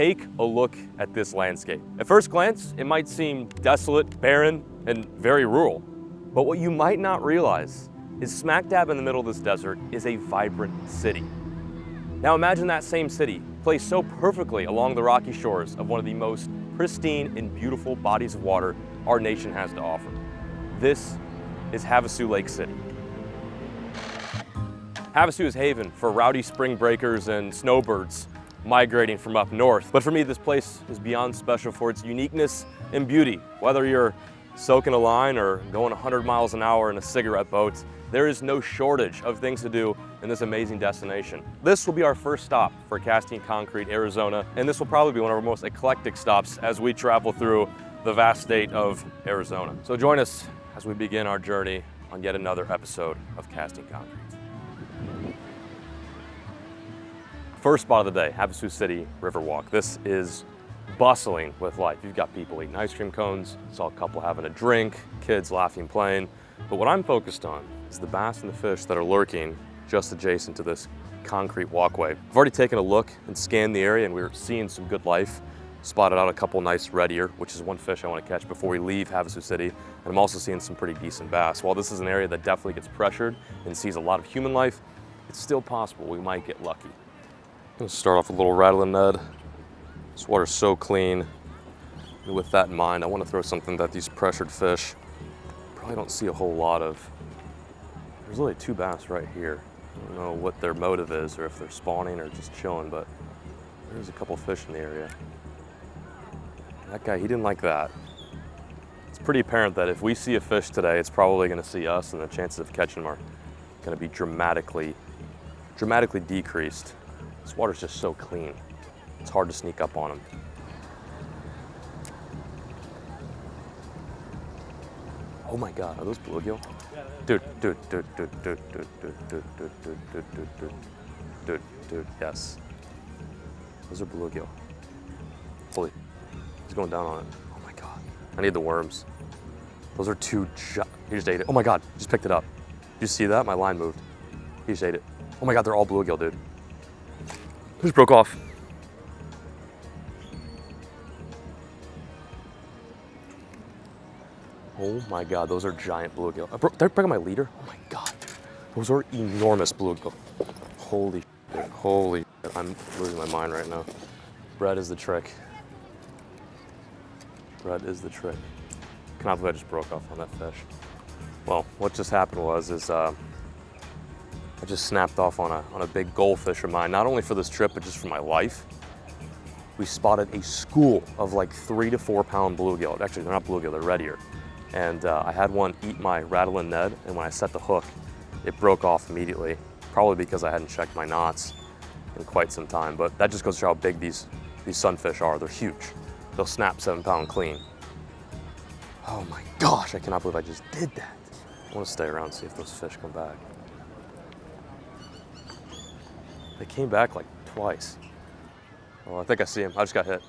take a look at this landscape. At first glance, it might seem desolate, barren, and very rural. But what you might not realize is smack dab in the middle of this desert is a vibrant city. Now imagine that same city placed so perfectly along the rocky shores of one of the most pristine and beautiful bodies of water our nation has to offer. This is Havasu Lake City. Havasu is haven for rowdy spring breakers and snowbirds migrating from up north. But for me, this place is beyond special for its uniqueness and beauty. Whether you're soaking a line or going 100 miles an hour in a cigarette boat, there is no shortage of things to do in this amazing destination. This will be our first stop for Casting Concrete, Arizona, and this will probably be one of our most eclectic stops as we travel through the vast state of Arizona. So join us as we begin our journey on yet another episode of Casting Concrete. First spot of the day, Havasu City Riverwalk. This is bustling with life. You've got people eating ice cream cones, saw a couple having a drink, kids laughing, playing. But what I'm focused on is the bass and the fish that are lurking just adjacent to this concrete walkway. I've already taken a look and scanned the area and we're seeing some good life. Spotted out a couple nice red ear, which is one fish I want to catch before we leave Havasu City. And I'm also seeing some pretty decent bass. While this is an area that definitely gets pressured and sees a lot of human life, it's still possible we might get lucky. I'm gonna start off with a little rattling Ned. This water's so clean. And with that in mind, I want to throw something that these pressured fish probably don't see a whole lot of. There's only two bass right here. I don't know what their motive is or if they're spawning or just chilling, but there's a couple fish in the area. That guy, he didn't like that. It's pretty apparent that if we see a fish today, it's probably gonna see us and the chances of catching them are gonna be dramatically decreased. This water's just so clean. It's hard to sneak up on them. Oh my God, are those bluegill? Dude, yes. Those are bluegill. Holy, he's going down on it. Oh my God, I need the worms. Those are two, he just ate it. Oh my God, just picked it up. Did you see that? My line moved. He just ate it. Oh my God, they're all bluegill, dude. It just broke off. Oh my God, those are giant bluegill. Did I break my leader? Oh my God, those are enormous bluegill. Holy shit, holy shit. I'm losing my mind right now. Bread is the trick. Bread is the trick. Cannot believe I just broke off on that fish. Well, what just happened was I just snapped off on a big goldfish of mine, not only for this trip, but just for my life. We spotted a school of like 3 to 4 pound bluegill. Actually, they're not bluegill, they're red ear. And I had one eat my rattling Ned, and when I set the hook, it broke off immediately, probably because I hadn't checked my knots in quite some time. But that just goes to show how big these sunfish are. They're huge. They'll snap 7 pound clean. Oh my gosh, I cannot believe I just did that. I want to stay around and see if those fish come back. They came back like twice. Oh, I think I see him. I just got hit.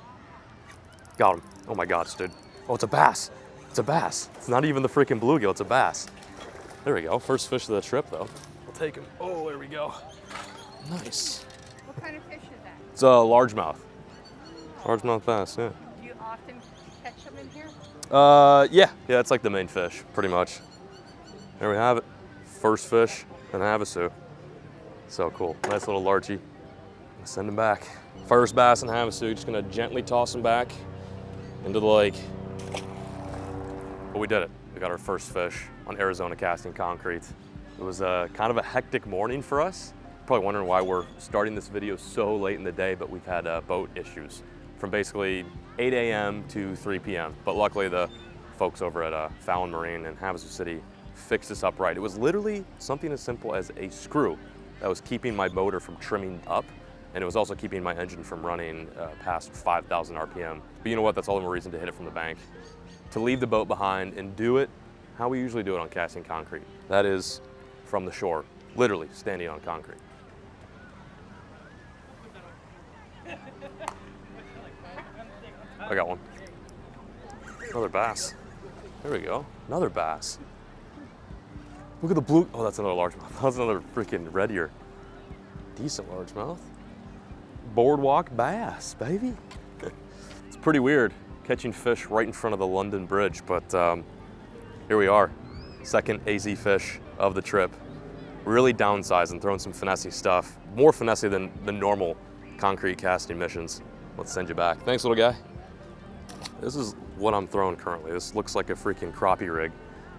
Got him. Oh my gosh, dude. Oh, it's a bass. It's a bass. It's not even the freaking bluegill, it's a bass. There we go. First fish of the trip, though. We'll take him. Oh, there we go. Nice. What kind of fish is that? It's a largemouth. Largemouth bass, yeah. Do you often catch them in here? Yeah, it's like the main fish, pretty much. There we have it. First fish in Havasu. So cool. Nice little larchie. Send him back. First bass in Havasu. Just gonna gently toss him back into the lake. But we did it. We got our first fish on Arizona Casting Concrete. It was kind of a hectic morning for us. Probably wondering why we're starting this video so late in the day, but we've had boat issues from basically 8 a.m. to 3 p.m. But luckily the folks over at Fallon Marine in Havasu City fixed this up right. It was literally something as simple as a screw that was keeping my motor from trimming up, and it was also keeping my engine from running past 5,000 RPM. But you know what, that's all the more reason to hit it from the bank. To leave the boat behind and do it how we usually do it on Casting Concrete. That is from the shore, literally standing on concrete. I got one. Another bass. There we go, another bass. Look at the blue, oh, that's another largemouth. That's another freaking red ear. Decent largemouth. boardwalk bass, baby. It's pretty weird catching fish right in front of the London Bridge, but here we are. Second AZ fish of the trip. Really downsizing, throwing some finessey stuff. More finessey than the normal concrete casting missions. Let's send you back. Thanks, little guy. This is what I'm throwing currently. This looks like a freaking crappie rig.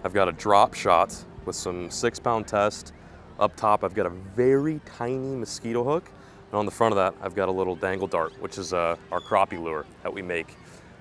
I've got a drop shot with some 6-pound test. Up top, I've got a very tiny mosquito hook. And on the front of that, I've got a little dangle dart, which is our crappie lure that we make.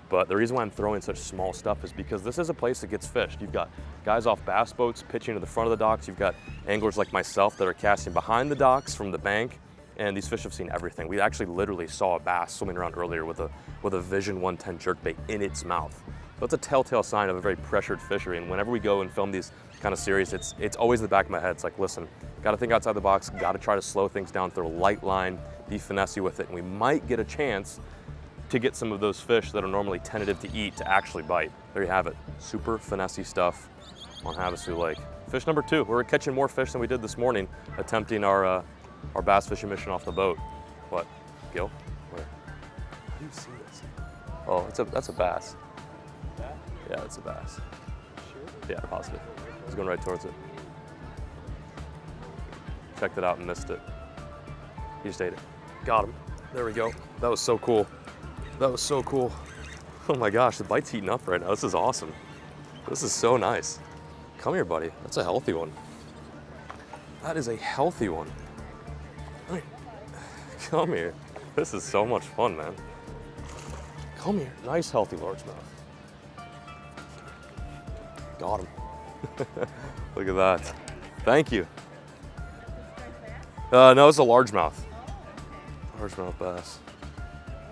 But the reason why I'm throwing such small stuff is because this is a place that gets fished. You've got guys off bass boats pitching to the front of the docks. You've got anglers like myself that are casting behind the docks from the bank. And these fish have seen everything. We actually literally saw a bass swimming around earlier with a Vision 110 jerkbait in its mouth. So that's a telltale sign of a very pressured fishery. And whenever we go and film these kind of series, it's always in the back of my head. It's like, listen, got to think outside the box, got to try to slow things down, throw a light line, be finessey with it, and we might get a chance to get some of those fish that are normally tentative to eat to actually bite. There you have it, super finessey stuff on Havasu Lake. Fish number 2, we're catching more fish than we did this morning, attempting our bass fishing mission off the boat. What, Gil? Where? How do you see this? Oh, that's a bass. Yeah, it's a bass. Sure? Yeah, positive. I was going right towards it. Checked it out and missed it. He just ate it. Got him. There we go. That was so cool. That was so cool. Oh my gosh, the bite's heating up right now. This is awesome. This is so nice. Come here, buddy. That's a healthy one. That is a healthy one. Come here. This is so much fun, man. Come here. Nice, healthy largemouth. Got him. Look at that. Thank you. No, it's a largemouth. Largemouth bass.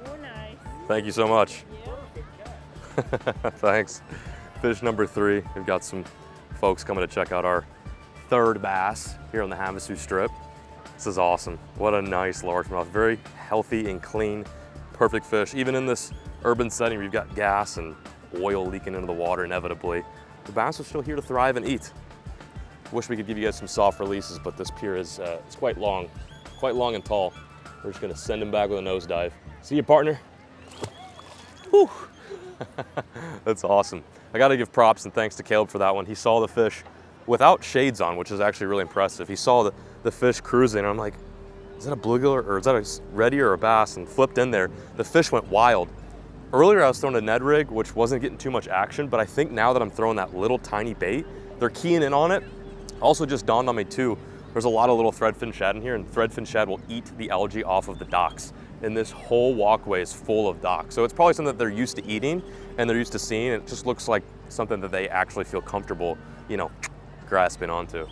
Oh, nice. Thank you so much. Thanks. Fish number 3. We've got some folks coming to check out our 3rd bass here on the Havasu Strip. This is awesome. What a nice largemouth. Very healthy and clean, perfect fish. Even in this urban setting where you've got gas and oil leaking into the water inevitably, the bass are still here to thrive and eat. Wish we could give you guys some soft releases, but this pier is it's quite long and tall. We're just gonna send him back with a nosedive. See you, partner. Whew. That's awesome. I gotta give props and thanks to Caleb for that one. He saw the fish without shades on, which is actually really impressive. He saw the fish cruising, and I'm like, is that a bluegill or is that a reddy or a bass? And flipped in there. The fish went wild. Earlier I was throwing a Ned rig, which wasn't getting too much action, but I think now that I'm throwing that little tiny bait, they're keying in on it. Also just dawned on me too, there's a lot of little threadfin shad in here, and threadfin shad will eat the algae off of the docks. And this whole walkway is full of docks. So it's probably something that they're used to eating and they're used to seeing. It just looks like something that they actually feel comfortable, you know, grasping onto.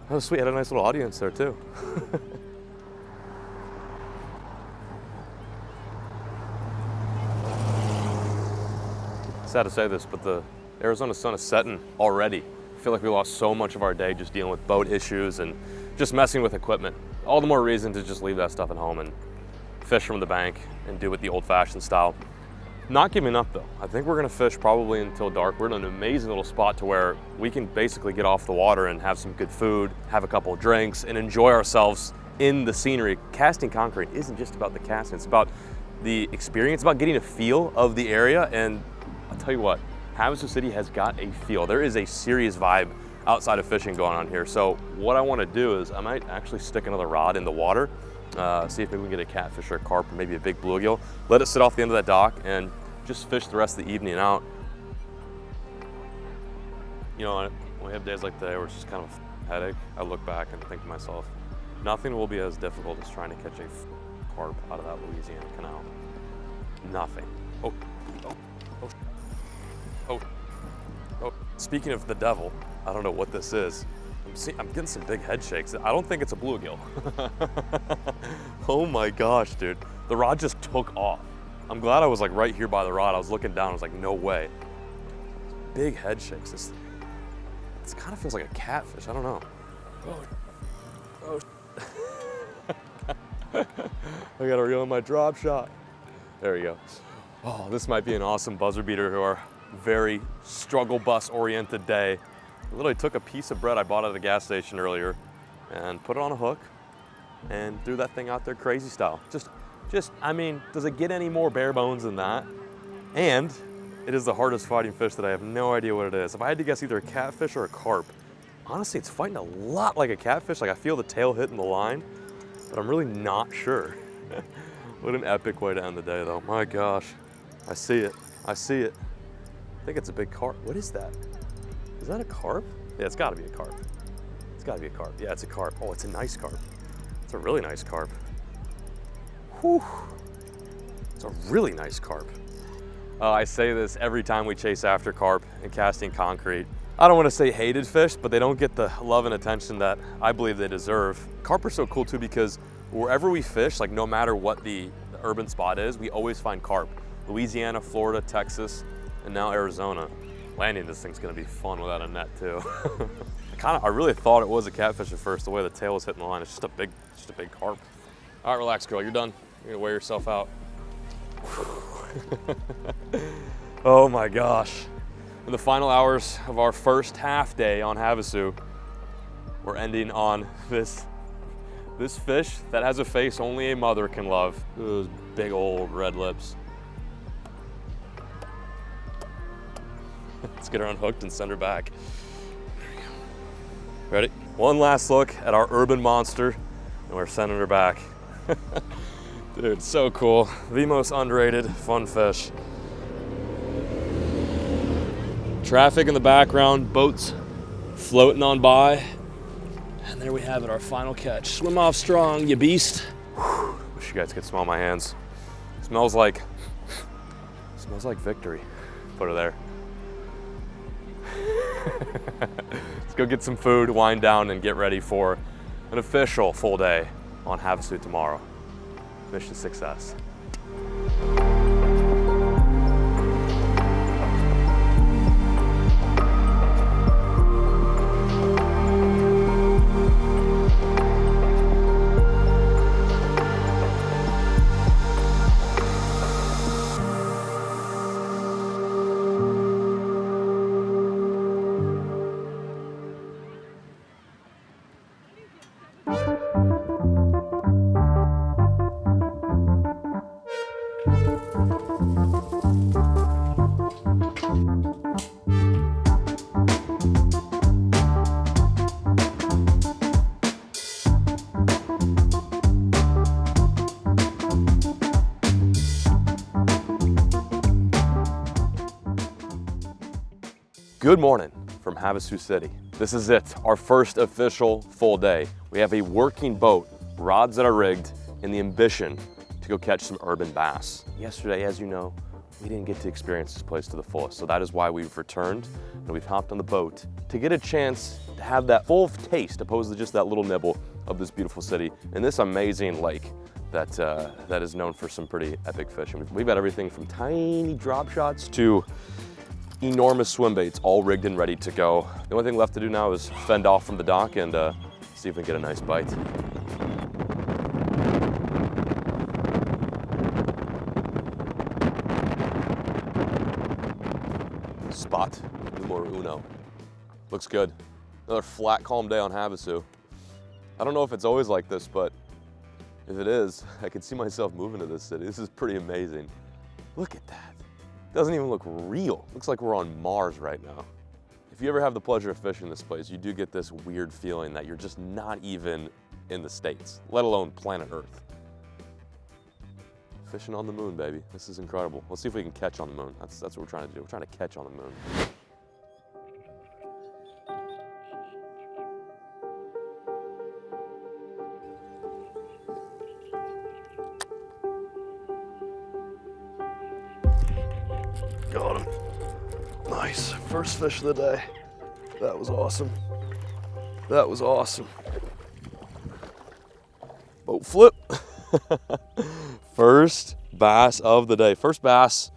Oh, sweet, had a nice little audience there too. Sad to say this, but the Arizona sun is setting already. I feel like we lost so much of our day just dealing with boat issues and just messing with equipment. All the more reason to just leave that stuff at home and fish from the bank and do it the old-fashioned style. Not giving up though. I think we're gonna fish probably until dark. We're in an amazing little spot to where we can basically get off the water and have some good food, have a couple of drinks, and enjoy ourselves in the scenery. Casting concrete isn't just about the casting, it's about the experience, about getting a feel of the area. And I'll tell you what, Havasu City has got a feel. There is a serious vibe outside of fishing going on here. So what I want to do is I might actually stick another rod in the water, see if maybe we can get a catfish or a carp or maybe a big bluegill, let it sit off the end of that dock and just fish the rest of the evening out. You know, when we have days like today where it's just kind of a headache, I look back and think to myself, nothing will be as difficult as trying to catch a carp out of that Louisiana canal. Nothing. Oh, oh, oh. Oh, oh, speaking of the devil, I don't know what this is. I'm getting some big head shakes. I don't think it's a bluegill. Oh my gosh, dude. The rod just took off. I'm glad I was like right here by the rod. I was looking down, I was like, no way. Big head shakes. This kind of feels like a catfish, I don't know. Oh, oh. I gotta reel in my drop shot. There we go. Oh, this might be an awesome buzzer beater to our very struggle bus oriented day. I literally took a piece of bread I bought at the gas station earlier and put it on a hook and threw that thing out there crazy style. Just Just, I mean, does it get any more bare bones than that? And it is the hardest fighting fish that I have no idea what it is. If I had to guess either a catfish or a carp, honestly, it's fighting a lot like a catfish. Like I feel the tail hitting the line, but I'm really not sure. What an epic way to end the day though. My gosh, I see it, I see it. I think it's a big carp. What is that? Is that a carp? Yeah, it's gotta be a carp. It's gotta be a carp. Yeah, it's a carp. Oh, it's a nice carp. It's a really nice carp. Whew. It's a really nice carp. I say this every time we chase after carp and casting concrete. I don't want to say hated fish, but they don't get the love and attention that I believe they deserve. Carp are so cool too because wherever we fish, like no matter what the urban spot is, we always find carp. Louisiana, Florida, Texas, and now Arizona. Landing this thing's gonna be fun without a net too. I really thought it was a catfish at first, the way the tail was hitting the line. It's just a big carp. All right, relax, girl, you're done. You're gonna wear yourself out. Oh my gosh. In the final hours of our first half day on Havasu, we're ending on this fish that has a face only a mother can love. Those big old red lips. Let's get her unhooked and send her back. Ready? One last look at our urban monster, and we're sending her back. Dude, so cool. The most underrated fun fish. Traffic in the background, boats floating on by. And there we have it, our final catch. Swim off strong, you beast. Whew, wish you guys could smell my hands. Smells like victory. Put her there. Let's go get some food, wind down, and get ready for an official full day on Havasu tomorrow. Mission success. Good morning from Havasu City. This is it, our first official full day. We have a working boat, rods that are rigged, and the ambition to go catch some urban bass. Yesterday, as you know, we didn't get to experience this place to the fullest, so that is why we've returned and we've hopped on the boat to get a chance to have that full taste, opposed to just that little nibble of this beautiful city and this amazing lake that is known for some pretty epic fishing. We've got everything from tiny drop shots to enormous swim baits, all rigged and ready to go. The only thing left to do now is fend off from the dock and see if we can get a nice bite. Spot numero uno. Looks good. Another flat, calm day on Havasu. I don't know if it's always like this, but if it is, I can see myself moving to this city. This is pretty amazing. Look at that. Doesn't even look real. Looks like we're on Mars right now. If you ever have the pleasure of fishing this place, you do get this weird feeling that you're just not even in the States, let alone planet Earth. Fishing on the moon, baby. This is incredible. Let's see if we can catch on the moon. That's what we're trying to do. We're trying to catch on the moon. Got him. Nice. First fish of the day. That was awesome. That was awesome. Boat flip. First bass of the day. First bass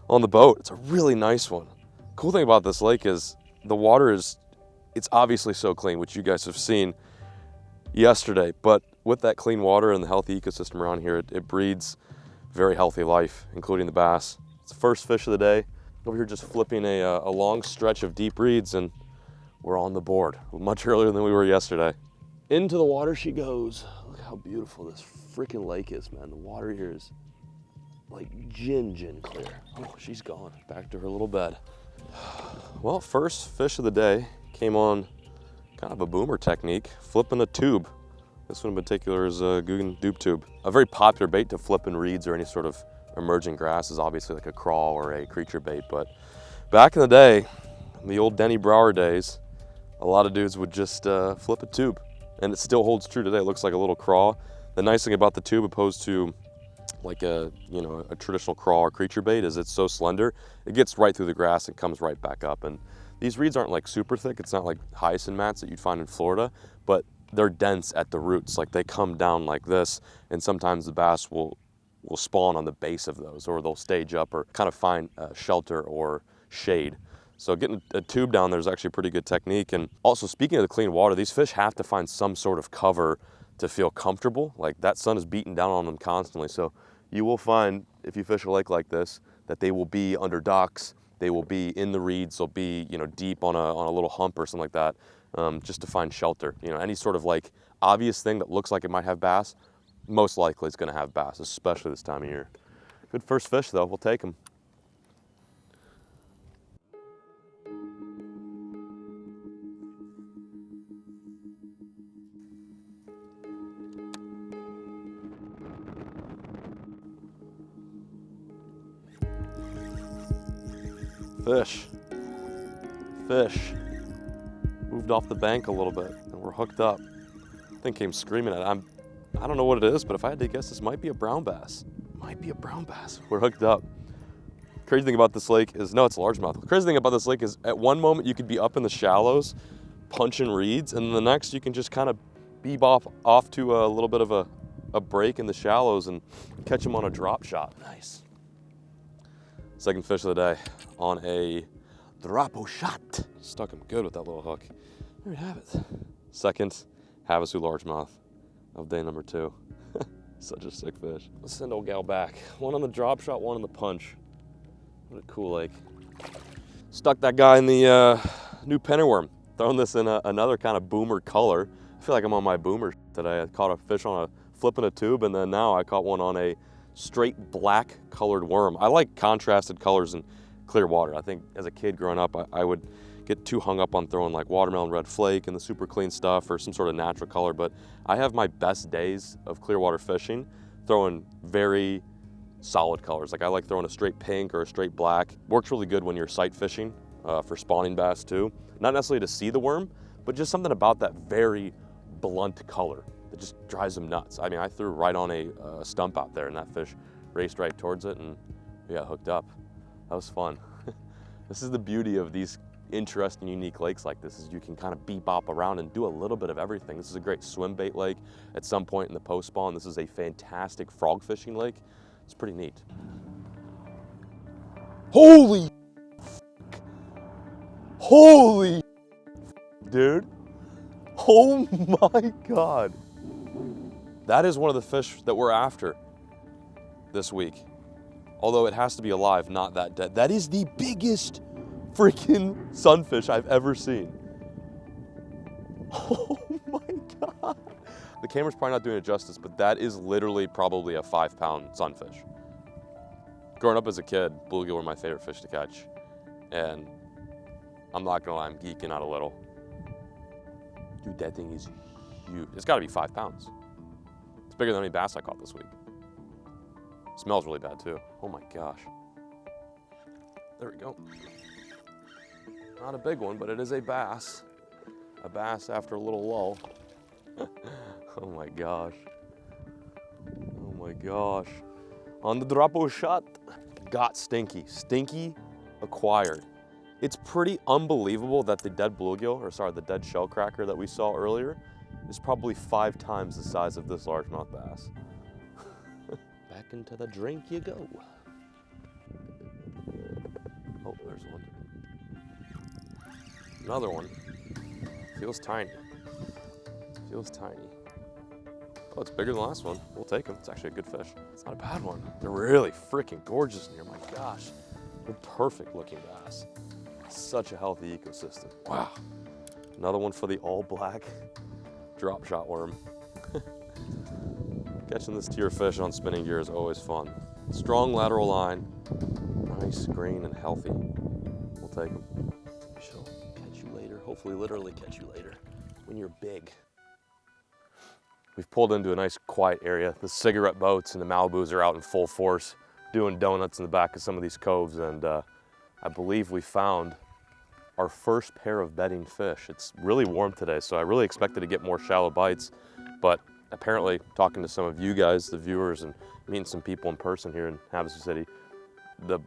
on the boat. It's a really nice one. Cool thing about this lake is the water it's obviously so clean, which you guys have seen yesterday, but with that clean water and the healthy ecosystem around here, it breeds very healthy life, including the bass. It's the first fish of the day. Over here just flipping a long stretch of deep reeds, and we're on the board much earlier than we were yesterday. Into the water she goes. Look how beautiful this freaking lake is, man. The water here is like gin clear. Oh, she's gone. Back to her little bed. Well, first fish of the day came on kind of a boomer technique, flipping a tube. This one in particular is a Guggen dupe tube. A very popular bait to flip in reeds or any sort of emerging grass is obviously like a crawl or a creature bait, but back in the day, in the old Denny Brower days, a lot of dudes would just flip a tube, and it still holds true today. It looks like a little crawl. The nice thing about the tube, opposed to like a traditional crawl or creature bait, is it's so slender. It gets right through the grass and comes right back up. And these reeds aren't like super thick. It's not like hyacinth mats that you'd find in Florida, but they're dense at the roots. Like they come down like this, and sometimes the bass will spawn on the base of those, or they'll stage up or kind of find shelter or shade. So getting a tube down there is actually a pretty good technique. And also, speaking of the clean water, these fish have to find some sort of cover to feel comfortable. Like that sun is beating down on them constantly. So you will find, if you fish a lake like this, that they will be under docks, they will be in the reeds, they'll be deep on a little hump or something like that, just to find shelter. Any sort of like obvious thing that looks like it might have bass, most likely it's going to have bass, especially this time of year. Good first fish though, we'll take them. Fish. Moved off the bank a little bit, and we're hooked up. Thing came screaming at it. I don't know what it is, but if I had to guess, this might be a brown bass. We're hooked up. Crazy thing about this lake is, no, it's a largemouth. The crazy thing about this lake is, at one moment you could be up in the shallows, punching reeds, and then the next you can just kind of bebop off to a little bit of a break in the shallows and catch them on a drop shot. Nice. Second fish of the day on a drapo shot. Stuck him good with that little hook. There we have it. Second Havasu largemouth of day number 2. Such a sick fish. Let's send old gal back. One on the drop shot, one on the punch. What a cool lake. Stuck that guy in the new pennyworm. Throwing this in another kind of boomer color. I feel like I'm on my boomer today. I caught a fish on a flipping a tube, and then now I caught one on a straight black colored worm. I like contrasted colors in clear water. I think as a kid growing up, I would get too hung up on throwing like watermelon red flake and the super clean stuff or some sort of natural color, but I have my best days of clear water fishing throwing very solid colors. Like I like throwing a straight pink or a straight black. Works really good when you're sight fishing for spawning bass too. Not necessarily to see the worm, but just something about that very blunt color that just drives them nuts. I mean, I threw right on a stump out there, and that fish raced right towards it, and we got hooked up. That was fun. This is the beauty of these interesting, unique lakes like this, is you can kind of bebop around and do a little bit of everything. This is a great swim bait lake. At some point in the post spawn, this is a fantastic frog fishing lake. It's pretty neat. Holy dude. Oh my God. That is one of the fish that we're after this week. Although it has to be alive, not that dead. That is the biggest freaking sunfish I've ever seen. Oh my God. The camera's probably not doing it justice, but that is literally probably a 5-pound sunfish. Growing up as a kid, bluegill were my favorite fish to catch. And I'm not gonna lie, I'm geeking out a little. Dude, that thing is huge. It's gotta be 5 pounds. It's bigger than any bass I caught this week. Smells really bad too. Oh my gosh. There we go. Not a big one, but it is a bass. A bass after a little lull. Oh my gosh. Oh my gosh. On the Drapo shot, got Stinky. Stinky acquired. It's pretty unbelievable that the dead bluegill, or sorry, the dead shellcracker that we saw earlier, is probably 5 times the size of this largemouth bass. Back into the drink you go. Oh, there's one. Another one. Feels tiny. Feels tiny. Oh, it's bigger than the last one. We'll take them. It's actually a good fish. It's not a bad one. They're really freaking gorgeous in here. My gosh. They're perfect looking bass. Such a healthy ecosystem. Wow. Another one for the all black drop shot worm. Catching this tier fish on spinning gear is always fun. Strong lateral line, nice, green, and healthy. We'll take them. She'll catch you later, hopefully literally catch you later when you're big. We've pulled into a nice quiet area. The cigarette boats and the Malibus are out in full force doing donuts in the back of some of these coves, and I believe we found our first pair of bedding fish. It's really warm today, so I really expected to get more shallow bites, but apparently talking to some of you guys, the viewers, and meeting some people in person here in Havasu City, the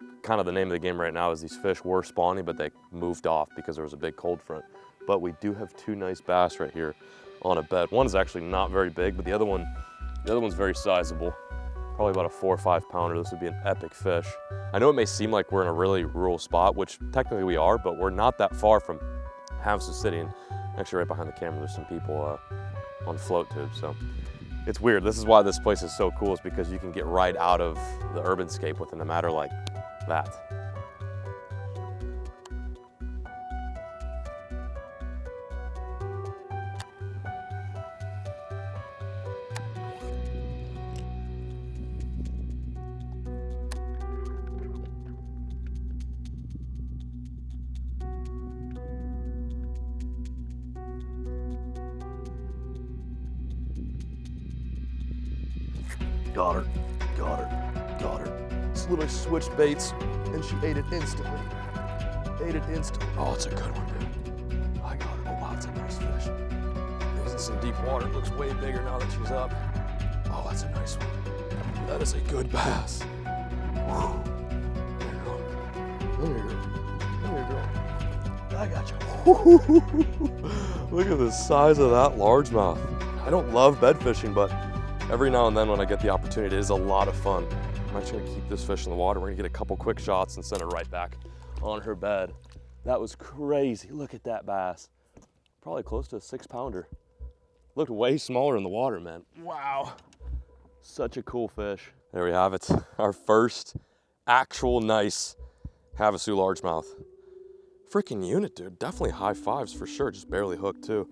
name of the game right now is these fish were spawning, but they moved off because there was a big cold front. But we do have two nice bass right here on a bed. One is actually not very big, but the other one's very sizable. Probably about a 4 or 5 pounder. This would be an epic fish. I know it may seem like we're in a really rural spot, which technically we are, but we're not that far from Havasu City. And actually right behind the camera, there's some people on float tubes. So it's weird. This is why this place is so cool, is because you can get right out of the urbanscape within a matter like that. Got her, got her, got her. This literally switched baits and she ate it instantly. Ate it instantly. Oh, it's a good one, dude. I got her. Oh, wow, it's a nice fish. It was in some deep water. It looks way bigger now that she's up. Oh, that's a nice one. That is a good bass. Whew. There you go. There you go. There you go. I got you. Look at the size of that largemouth. I don't love bed fishing, but every now and then when I get the opportunity, it is a lot of fun. I'm actually gonna keep this fish in the water. We're gonna get a couple quick shots and send her right back on her bed. That was crazy. Look at that bass. Probably close to a 6 pounder. Looked way smaller in the water, man. Wow. Such a cool fish. There we have it. Our first actual nice Havasu largemouth. Freaking unit, dude. Definitely high fives for sure. Just barely hooked too.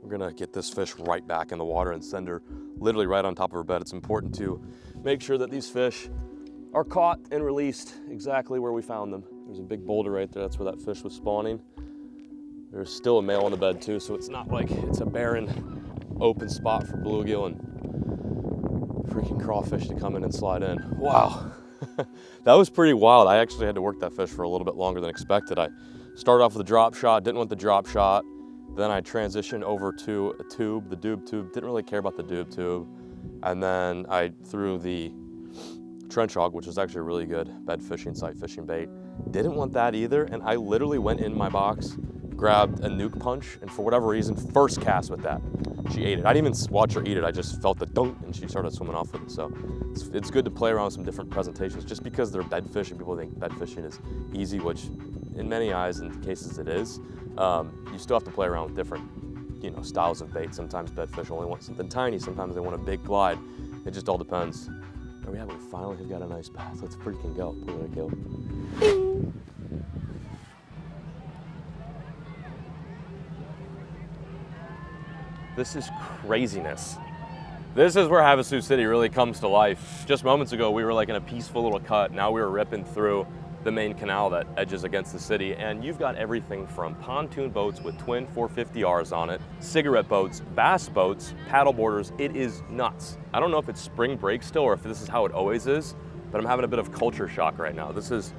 We're gonna get this fish right back in the water and send her literally right on top of her bed. It's important to make sure that these fish are caught and released exactly where we found them. There's a big boulder right there. That's where that fish was spawning. There's still a male on the bed too, so it's not like it's a barren open spot for bluegill and freaking crawfish to come in and slide in. Wow, that was pretty wild. I actually had to work that fish for a little bit longer than expected. I started off with a drop shot, didn't want the drop shot. Then I transitioned over to a tube, the doob tube. Didn't really care about the doob tube. And then I threw the trench hog, which was actually a really good bed fishing, sight fishing bait. Didn't want that either. And I literally went in my box, grabbed a nuke punch, and for whatever reason, first cast with that, she ate it. I didn't even watch her eat it. I just felt the dunk and she started swimming off with it. So it's good to play around with some different presentations just because they're bed fishing. People think bed fishing is easy, which in many eyes and cases it is. You still have to play around with different, styles of bait. Sometimes bedfish only want something tiny. Sometimes they want a big glide. It just all depends. There we have it. We finally have got a nice bass. Let's freaking go. Look at that go. This is craziness. This is where Havasu City really comes to life. Just moments ago, we were like in a peaceful little cut. Now we were ripping through the main canal that edges against the city, and you've got everything from pontoon boats with twin 450Rs on it, cigarette boats, bass boats, paddle boarders. It is nuts. I don't know if it's spring break still or if this is how it always is, but I'm having a bit of culture shock right now. This is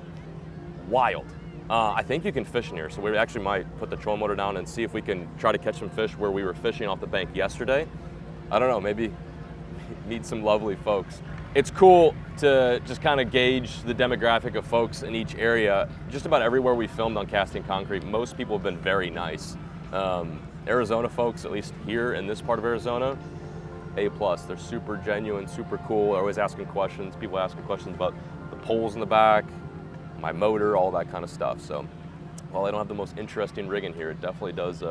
wild. I think you can fish in here, so we actually might put the trolling motor down and see if we can try to catch some fish where we were fishing off the bank yesterday. I don't know, maybe meet some lovely folks. It's cool to just kind of gauge the demographic of folks in each area. Just about everywhere we filmed on Casting Concrete, most people have been very nice. Arizona folks, at least here in this part of Arizona, A+. They're super genuine, super cool. They're always asking questions. People asking questions about the poles in the back, my motor, all that kind of stuff. So while I don't have the most interesting rig in here, it definitely does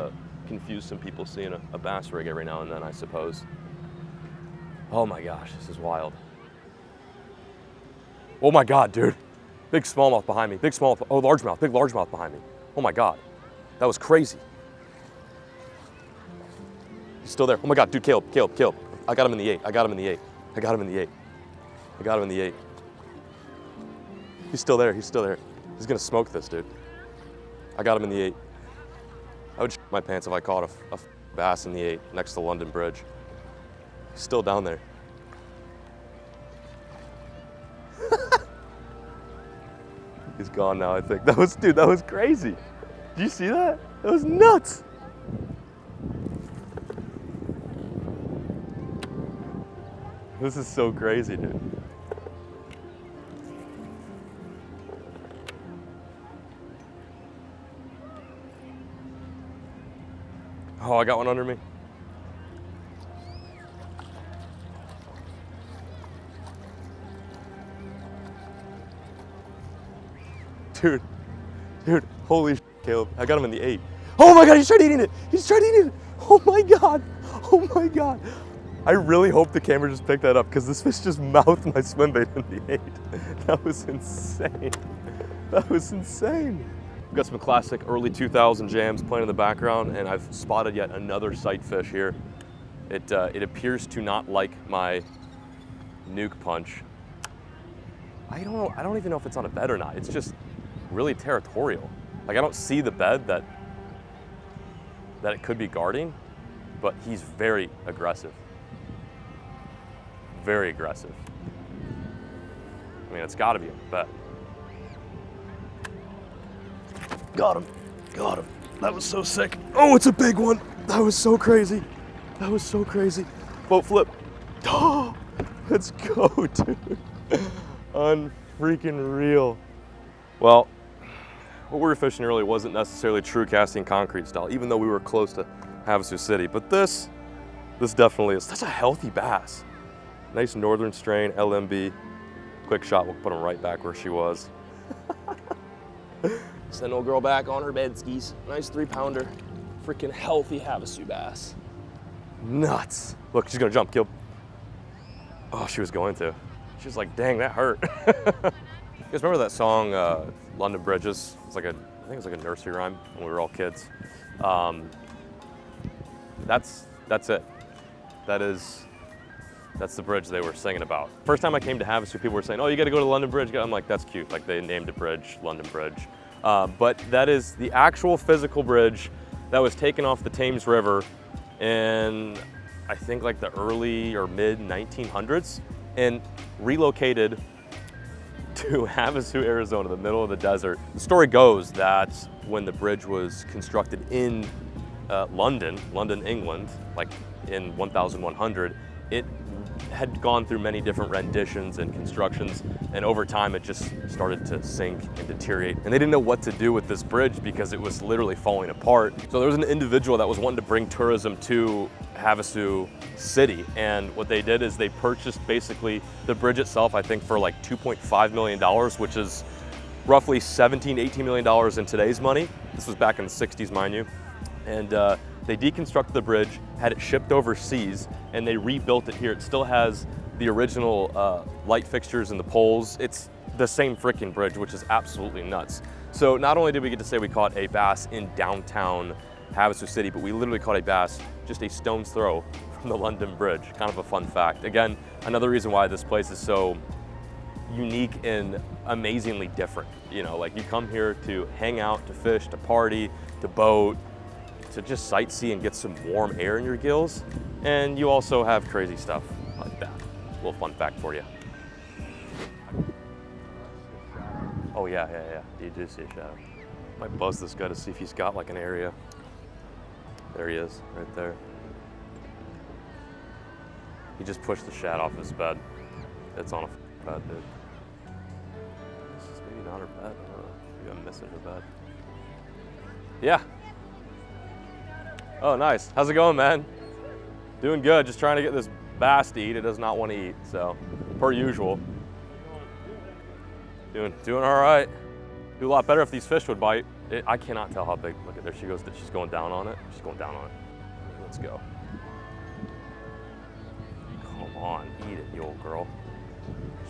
confuse some people seeing a bass rig every now and then, I suppose. Oh my gosh, this is wild. Oh my God, dude. Big smallmouth behind me. Big smallmouth. Oh, largemouth. Big largemouth behind me. Oh my God. That was crazy. He's still there. Oh my God, dude, Caleb. I got him in the 8. I got him in the 8. I got him in the 8. He's still there, he's still there. He's gonna smoke this, dude. I got him in the 8. I would shit my pants if I caught a bass in the 8 next to London Bridge. He's still down there. He's gone now, I think. Dude, that was crazy. Did you see that? That was nuts. This is so crazy, dude. Oh, I got one under me. Dude, holy shit, Caleb. I got him in the 8. Oh my God, he's tried eating it. He's tried eating it. Oh my God. Oh my God. I really hope the camera just picked that up because this fish just mouthed my swim bait in the 8. That was insane. That was insane. We've got some classic early 2000 jams playing in the background, and I've spotted yet another sight fish here. It appears to not like my nuke punch. I don't even know if it's on a bed or not. It's just really territorial. Like, I don't see the bed that it could be guarding, but he's very aggressive. Very aggressive. I mean, it's gotta be a bed. Got him, got him. That was so sick. Oh, it's a big one. That was so crazy. That was so crazy. Boat flip. Oh, let's go, dude. Unfreaking real. Well, what we were fishing earlier wasn't necessarily true casting concrete style, even though we were close to Havasu City. But this definitely is. That's a healthy bass. Nice northern strain, LMB. Quick shot, we'll put him right back where she was. Send old girl back on her bed skis. Nice 3-pounder. Freaking healthy Havasu bass. Nuts. Look, she's gonna jump, Gil. Oh, she was going to. She was like, dang, that hurt. You guys remember that song, London Bridges? It's like I think it was like a nursery rhyme when we were all kids. That's it. That's the bridge they were singing about. First time I came to Havasu, people were saying, oh, you gotta go to London Bridge. I'm like, that's cute. Like, they named a bridge London Bridge. But that is the actual physical bridge that was taken off the Thames River in, I think, like the early or mid 1900s and relocated to Havasu, Arizona, the middle of the desert. The story goes that when the bridge was constructed in London, England, like in 1100, it had gone through many different renditions and constructions, and over time it just started to sink and deteriorate. And they didn't know what to do with this bridge because it was literally falling apart. So there was an individual that was wanting to bring tourism to Havasu City, and what they did is they purchased basically the bridge itself, I think for like $2.5 million, which is roughly $18 million in today's money. This was back in the 60s, mind you. And they deconstructed the bridge, had it shipped overseas, and they rebuilt it here. It still has the original light fixtures and the poles. It's the same freaking bridge, which is absolutely nuts. So not only did we get to say we caught a bass in downtown Havasu City, but we literally caught a bass just a stone's throw from the London Bridge. Kind of a fun fact. Again, another reason why this place is so unique and amazingly different. You know, like, you come here to hang out, to fish, to party, to boat, to just sightsee and get some warm air in your gills, and you also have crazy stuff like that. A little fun fact for you. Oh yeah, you do see a shadow. Might buzz this guy to see if he's got like an area. There he is, right there. He just pushed the shad off his bed. It's on a bed, dude. This is maybe not her bed. I don't know. Maybe I'm missing her bed. Yeah. Oh, nice. How's it going, man? Doing good. Just trying to get this bass to eat. It does not want to eat, so per usual. Doing all right. Do a lot better if these fish would bite. I cannot tell how big. Look at there. She goes. She's going down on it. She's going down on it. Let's go. Come on, eat it, you old girl.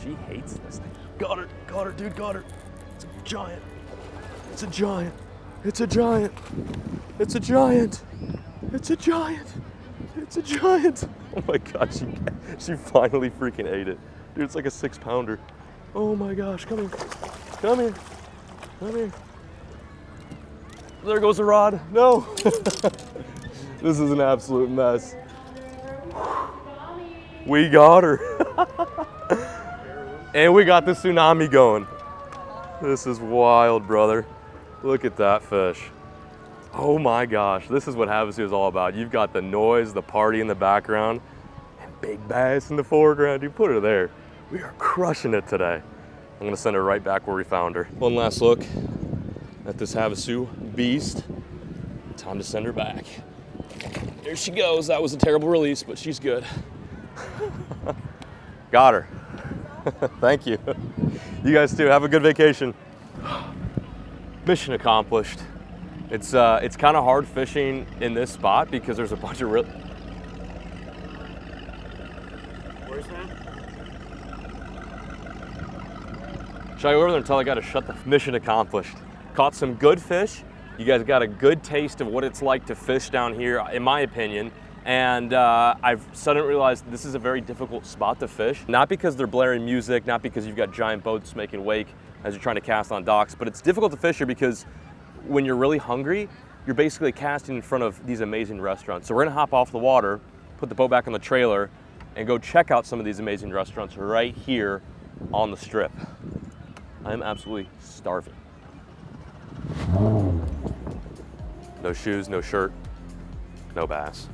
She hates this thing. Got her, dude, got her. It's a giant. It's a giant. It's a giant. It's a giant. It's a giant. It's a giant. Oh my God, she finally freaking ate it. Dude, it's like a 6-pounder. Oh my gosh, come here. Come here. Come here. There goes the rod. No. This is an absolute mess. We got her. And we got the tsunami going. This is wild, brother. Look at that fish. Oh my gosh, this is what Havasu is all about. You've got the noise, the party in the background, and big bass in the foreground. You put her there. We are crushing it today. I'm gonna send her right back where we found her. One last look at this Havasu beast. Time to send her back. There she goes. That was a terrible release, but she's good. Got her. Thank you. You guys too. Have a good vacation. Mission accomplished. It's kind of hard fishing in this spot because there's a bunch of Where's that? Should I go over there and tell the guy to shut the mission accomplished? Caught some good fish. You guys got a good taste of what it's like to fish down here, in my opinion. And I've suddenly realized this is a very difficult spot to fish. Not because they're blaring music, not because you've got giant boats making wake as you're trying to cast on docks, but it's difficult to fish here because when you're really hungry, you're basically casting in front of these amazing restaurants. So we're gonna hop off the water, put the boat back on the trailer, and go check out some of these amazing restaurants right here on the strip. I'm absolutely starving. No shoes, no shirt, no bass.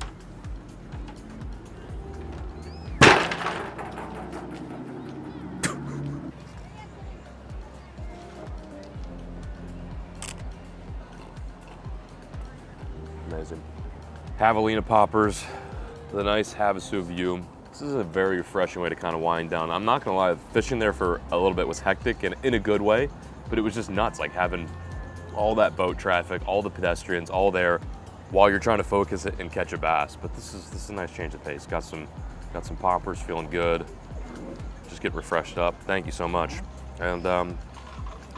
Amazing. Javelina poppers with a nice Havasu view. This is a very refreshing way to kind of wind down. I'm not gonna lie, fishing there for a little bit was hectic and in a good way, but it was just nuts, like having all that boat traffic, all the pedestrians, all there, while you're trying to focus it and catch a bass. But this is a nice change of pace. Got some poppers, feeling good. Just get refreshed up. Thank you so much. And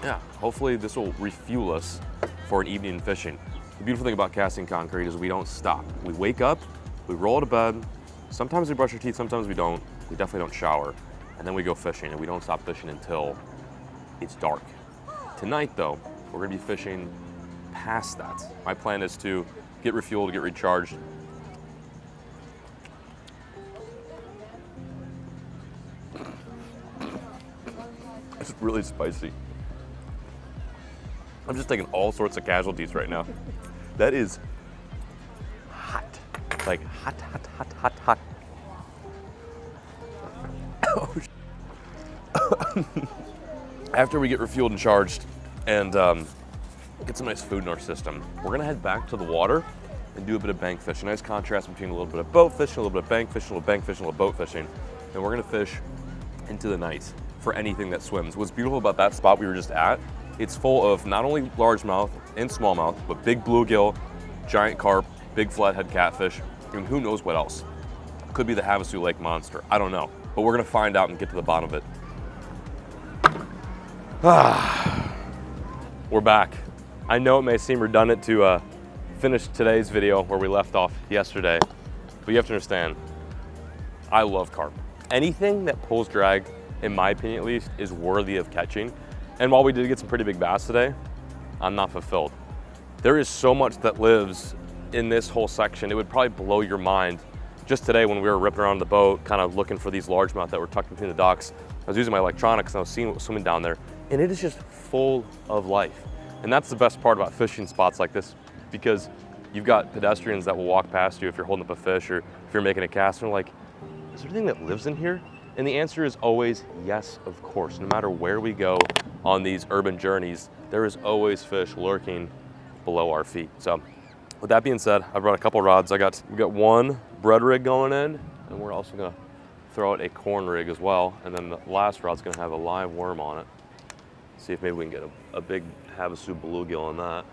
yeah, hopefully this will refuel us for an evening fishing. The beautiful thing about casting concrete is we don't stop. We wake up, we roll to bed. Sometimes we brush our teeth, sometimes we don't. We definitely don't shower. And then we go fishing, and we don't stop fishing until it's dark. Tonight though, we're gonna be fishing past that. My plan is to get refueled, get recharged. It's really spicy. I'm just taking all sorts of casualties right now. That is hot. Like hot, hot, hot, hot, hot. Oh, after we get refueled and charged and get some nice food in our system, we're gonna head back to the water and do a bit of bank fishing. Nice contrast between a little bit of boat fishing, a little bit of bank fishing, a little bank fishing, a little boat fishing. And we're gonna fish into the night for anything that swims. What's beautiful about that spot we were just at, it's full of not only largemouth and smallmouth, but big bluegill, giant carp, big flathead catfish, and who knows what else. Could be the Havasu Lake monster, I don't know. But we're gonna find out and get to the bottom of it. We're back. I know it may seem redundant to finish today's video where we left off yesterday, but you have to understand, I love carp. Anything that pulls drag, in my opinion at least, is worthy of catching. And while we did get some pretty big bass today, I'm not fulfilled. There is so much that lives in this whole section. It would probably blow your mind. Just today when we were ripping around the boat, kind of looking for these largemouth that were tucked between the docks, I was using my electronics and I was seeing what was swimming down there, and it is just full of life. And that's the best part about fishing spots like this, because you've got pedestrians that will walk past you if you're holding up a fish or if you're making a cast, and they're like, is there anything that lives in here? And the answer is always yes, of course. No matter where we go on these urban journeys, there is always fish lurking below our feet. So with that being said, I brought a couple rods. We got one bread rig going in, and we're also gonna throw out a corn rig as well. And then the last rod's gonna have a live worm on it. See if maybe we can get a big Havasu bluegill on that.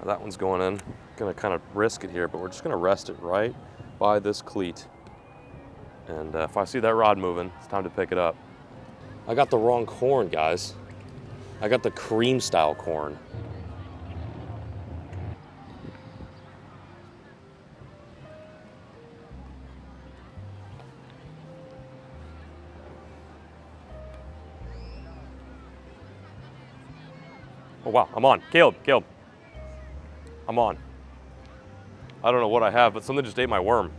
That one's going in. Gonna kind of risk it here, but we're just gonna rest it right by this cleat. And if I see that rod moving, it's time to pick it up. I got the wrong corn, guys. I got the cream style corn. Oh wow, I'm on. Caleb. I'm on. I don't know what I have, but something just ate my worm.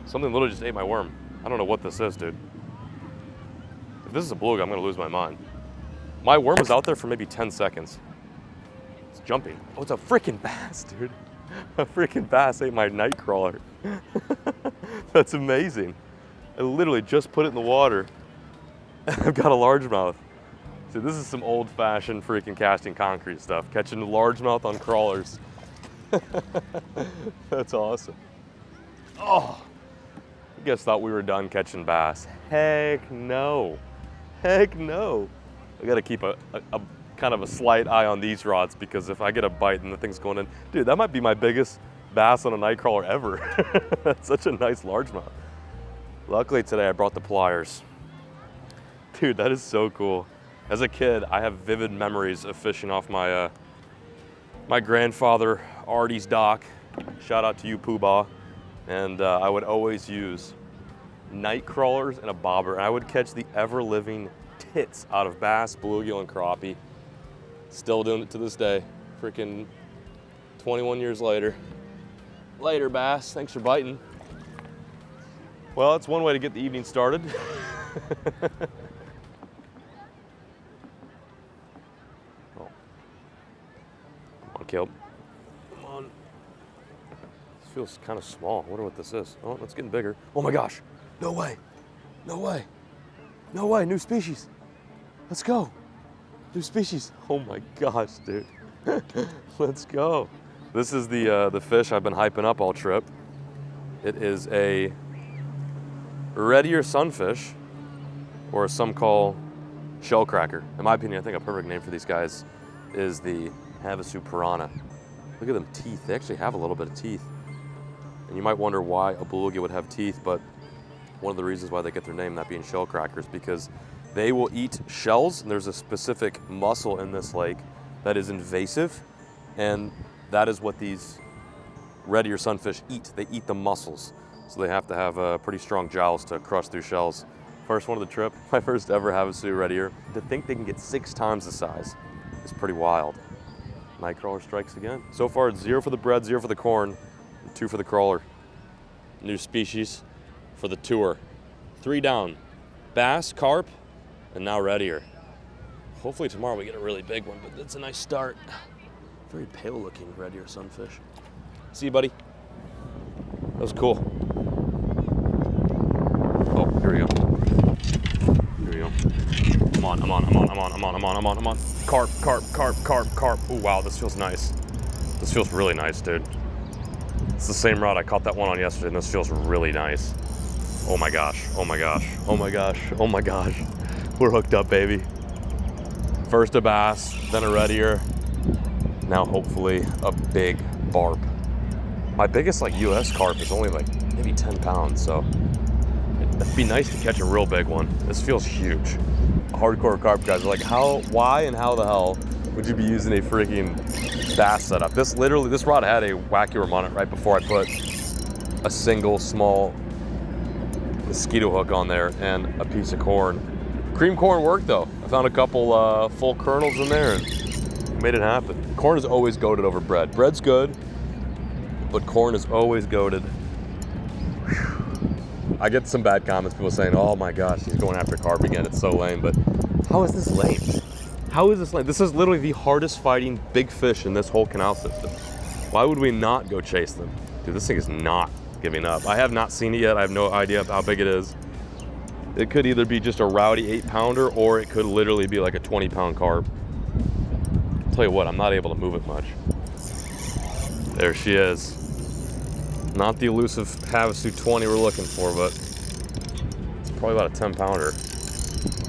Something literally just ate my worm. I don't know what this is, dude. If this is a beluga, I'm gonna lose my mind. My worm was out there for maybe 10 seconds. It's jumping. Oh, it's a freaking bass, dude. A freaking bass ate my night crawler. That's amazing. I literally just put it in the water. I've got a largemouth. So this is some old-fashioned freaking casting concrete stuff. Catching a largemouth on crawlers. That's awesome. Oh, I guess thought we were done catching bass. Heck no. Heck no. I gotta keep a kind of a slight eye on these rods because if I get a bite and the thing's going in, dude, that might be my biggest bass on a night crawler ever. That's such a nice largemouth. Luckily today I brought the pliers. Dude, that is so cool. As a kid, I have vivid memories of fishing off my my grandfather Artie's dock. Shout out to you, Poobah. And I would always use night crawlers and a bobber, and I would catch the ever-living tits out of bass, bluegill, and crappie. Still doing it to this day. Freaking 21 years later. Later, bass. Thanks for biting. Well, that's one way to get the evening started. Oh. Come on, Caleb. Come on. This feels kind of small. I wonder what this is. Oh, it's getting bigger. Oh my gosh. No way. No way. No way. New species. Let's go. New species. Oh my gosh, dude. Let's go. This is the fish I've been hyping up all trip. It is a red ear sunfish, or as some call shellcracker. In my opinion, I think a perfect name for these guys is the Havasu piranha. Look at them teeth. They actually have a little bit of teeth. And you might wonder why a beluga would have teeth, but one of the reasons why they get their name, that being shellcrackers, because they will eat shells, and there's a specific mussel in this lake that is invasive, and that is what these red ear sunfish eat. They eat the mussels, so they have to have pretty strong jowls to crush through shells. First one of the trip, my first ever Havasu red ear. To think they can get 6 times the size is pretty wild. Nightcrawler strikes again. So far it's 0 for the bread, 0 for the corn, and 2 for the crawler. New species for the tour. 3 down. Bass, carp, and now red ear. Hopefully tomorrow we get a really big one, but that's a nice start. Very pale looking red ear sunfish. See you, buddy. That was cool. Oh, here we go. Here we go. I'm on. Carp. Oh wow, this feels nice. This feels really nice, dude. It's the same rod I caught that one on yesterday, and this feels really nice. Oh my gosh. We're hooked up, baby. First a bass, then a red ear. Now hopefully a big barb. My biggest US carp is only maybe 10 pounds, so it'd be nice to catch a real big one. This feels huge. Hardcore carp guys are like, why and how the hell would you be using a freaking bass setup? This rod had a wacky worm on it right before I put a single small mosquito hook on there and a piece of corn. Cream corn worked though. I found a couple full kernels in there and made it happen. Corn is always goated over bread. Bread's good, but corn is always goated. I get some bad comments, people saying, oh my gosh, he's going after carp again, it's so lame, but how is this lame? How is this lame? This is literally the hardest fighting big fish in this whole canal system. Why would we not go chase them? Dude, this thing is not giving up. I have not seen it yet. I have no idea how big it is. It could either be just a rowdy 8-pounder or it could literally be like a 20-pound carp. I'll tell you what, I'm not able to move it much. There she is. Not the elusive Havasu 20 we're looking for, but it's probably about a 10-pounder.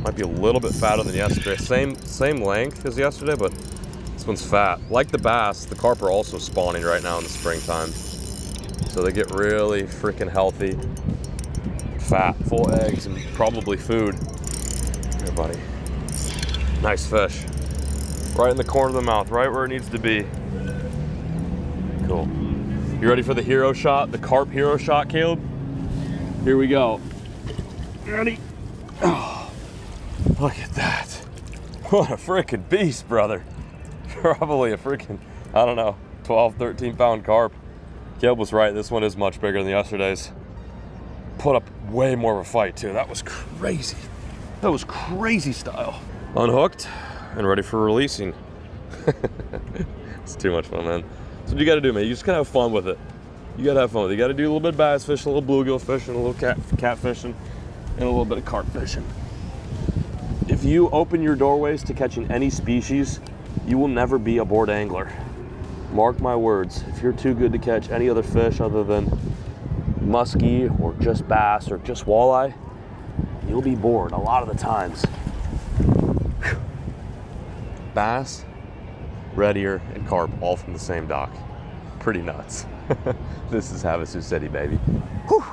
Might be a little bit fatter than yesterday. Same length as yesterday, but this one's fat. Like the bass, the carp are also spawning right now in the springtime. So they get really freaking healthy, fat, full eggs, and probably food. Here, buddy. Nice fish. Right in the corner of the mouth, right where it needs to be. Cool. You ready for the hero shot, the carp hero shot, Caleb? Here we go. Ready? Oh, look at that. What a freaking beast, brother. probably a freaking, I don't know, 12, 13 pound carp. Caleb was right, this one is much bigger than yesterday's. Put up way more of a fight too. That was crazy. That was crazy style. Unhooked and ready for releasing. It's too much fun, man. That's what you gotta do, man. You just gotta have fun with it. You gotta have fun with it. You gotta do a little bit of bass fishing, a little bluegill fishing, a little cat fishing, and a little bit of carp fishing. If you open your doorways to catching any species, you will never be a bored angler. Mark my words, if you're too good to catch any other fish other than muskie or just bass or just walleye, you'll be bored a lot of the times. Bass, red ear, and carp all from the same dock. Pretty nuts. This is Havasu City, baby. Whew.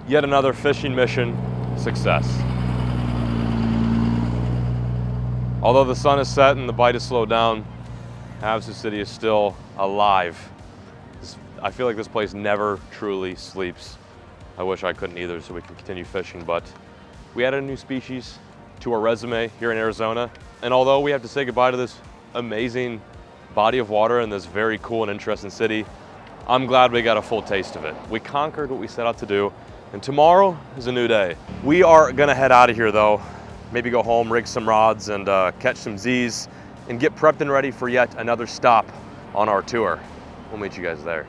Yet another fishing mission success. Although the sun is set and the bite has slowed down, Havasu City is still alive. I feel like this place never truly sleeps. I wish I couldn't either so we can continue fishing, but we added a new species to our resume here in Arizona. And although we have to say goodbye to this amazing body of water in this very cool and interesting city, I'm glad we got a full taste of it. We conquered what we set out to do, and tomorrow is a new day. We are gonna head out of here though, maybe go home, rig some rods, and catch some Z's, and get prepped and ready for yet another stop on our tour. We'll meet you guys there.